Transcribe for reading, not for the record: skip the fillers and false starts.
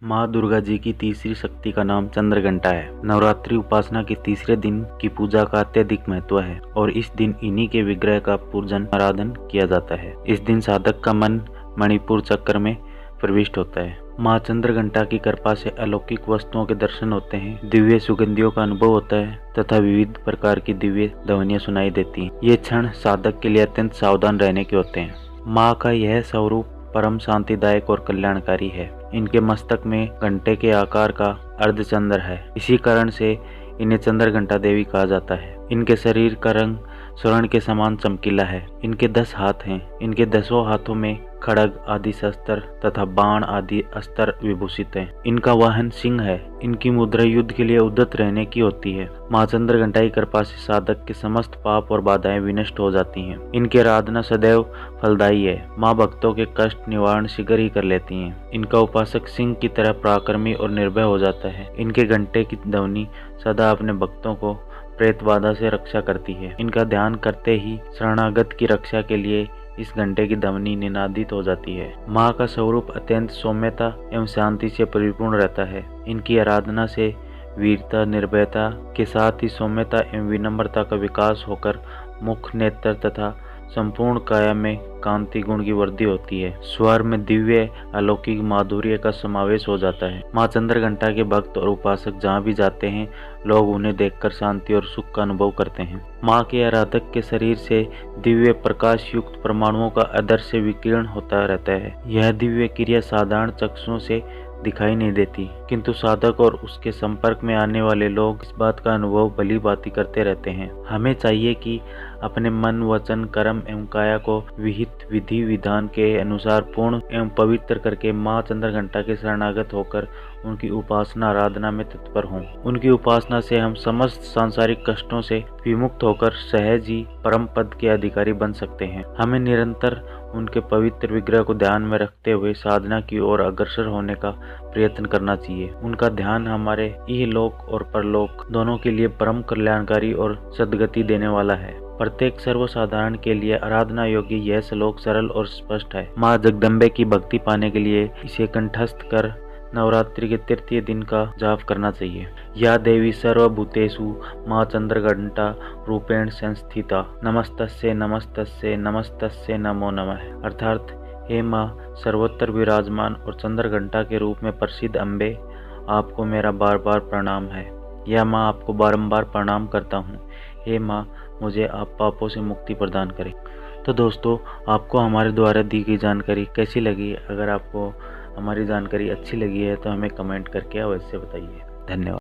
माँ दुर्गा जी की तीसरी शक्ति का नाम चंद्रघंटा है। नवरात्रि उपासना के तीसरे दिन की पूजा का अत्यधिक महत्व है और इस दिन इन्हीं के विग्रह का पूजन आराधन किया जाता है। इस दिन साधक का मन मणिपुर चक्र में प्रविष्ट होता है। माँ चंद्रघंटा की कृपा से अलौकिक वस्तुओं के दर्शन होते हैं, दिव्य सुगंधियों का अनुभव होता है तथा विविध प्रकार की दिव्य ध्वनियाँ सुनाई देती हैं। ये क्षण साधक के लिए अत्यंत सावधान रहने के होते हैं। माँ का यह स्वरूप परम शांतिदायक और कल्याणकारी है। इनके मस्तक में घंटे के आकार का अर्धचंद्र है, इसी कारण से इन्हें चंद्रघंटा देवी कहा जाता है। इनके शरीर का रंग स्वर्ण के समान चमकीला है। इनके 10 हाथ हैं। इनके 10 हाथों में खड्ग आदि शस्त्र तथा बाण आदि अस्त्र विभूषित हैं। इनका वाहन सिंह है। इनकी मुद्रा युद्ध के लिए उद्यत रहने की होती है। माँ चंद्रघंटा की कृपा से साधक के समस्त पाप और बाधाएं विनष्ट हो जाती हैं। इनकी आराधना सदैव फलदायी है। माँ भक्तों के कष्ट निवारण शीघ्र ही कर लेती हैं। इनका उपासक सिंह की तरह पराक्रमी और निर्भय हो जाता है। इनके घंटे की ध्वनि सदा अपने भक्तों को प्रेत बाधा से रक्षा करती है। इनका ध्यान करते ही शरणागत की रक्षा के लिए इस घंटे की ध्वनि निनादित हो जाती है। माँ का स्वरूप अत्यंत सौम्यता एवं शांति से परिपूर्ण रहता है। इनकी आराधना से वीरता, निर्भयता के साथ ही सौम्यता एवं विनम्रता का विकास होकर मुख, नेत्र तथा संपूर्ण काया में कांति गुण की वृद्धि होती है। स्वर में दिव्य अलौकिक माधुर्य का समावेश हो जाता है। माँ चंद्रघंटा के भक्त और उपासक जहाँ भी जाते हैं, लोग उन्हें देखकर शांति और सुख का अनुभव करते हैं। माँ के आराधक के शरीर से दिव्य प्रकाश युक्त परमाणुओं का अदृश्य विकिरण होता रहता है। यह दिव्य क्रिया साधारण चक्षुओं से दिखाई नहीं देती, किंतु साधक और उसके संपर्क में आने वाले लोग इस बात का अनुभव भली भांति करते रहते हैं। हमें चाहिए कि अपने मन, वचन, कर्म एवं काया को विहित विधि विधान के अनुसार पूर्ण एवं पवित्र करके माँ चंद्रघंटा के शरणागत होकर उनकी उपासना आराधना में तत्पर हों। उनकी उपासना से हम समस्त सांसारिक कष्टों से विमुक्त होकर सहज ही परम पद के अधिकारी बन सकते हैं। हमें निरंतर उनके पवित्र विग्रह को ध्यान में रखते हुए साधना की ओर अग्रसर होने का प्रयत्न करना चाहिए। उनका ध्यान हमारे इहलोक और परलोक दोनों के लिए परम कल्याणकारी और सद्गति देने वाला है। प्रत्येक सर्वसाधारण के लिए आराधना योग्य यह श्लोक सरल और स्पष्ट है। माँ जगदम्बे की भक्ति पाने के लिए इसे कंठस्थ कर नवरात्रि के तृतीय दिन का जाप करना चाहिए। या देवी सर्वभूतेषु माँ चंद्रघंटा रूपेण संस्थिता नमस्तस्यै नमस्तस्यै नमस्तस्यै नमो नमः। अर्थात हे माँ सर्वोत्तर विराजमान और चंद्रघंटा के रूप में प्रसिद्ध अम्बे, आपको मेरा बार बार प्रणाम है। या माँ आपको बारंबार प्रणाम करता हूँ। हे माँ मुझे आप पापों से मुक्ति प्रदान करें। तो दोस्तों, आपको हमारे द्वारा दी गई जानकारी कैसी लगी? अगर आपको हमारी जानकारी अच्छी लगी है तो हमें कमेंट करके अवश्य बताइए। धन्यवाद।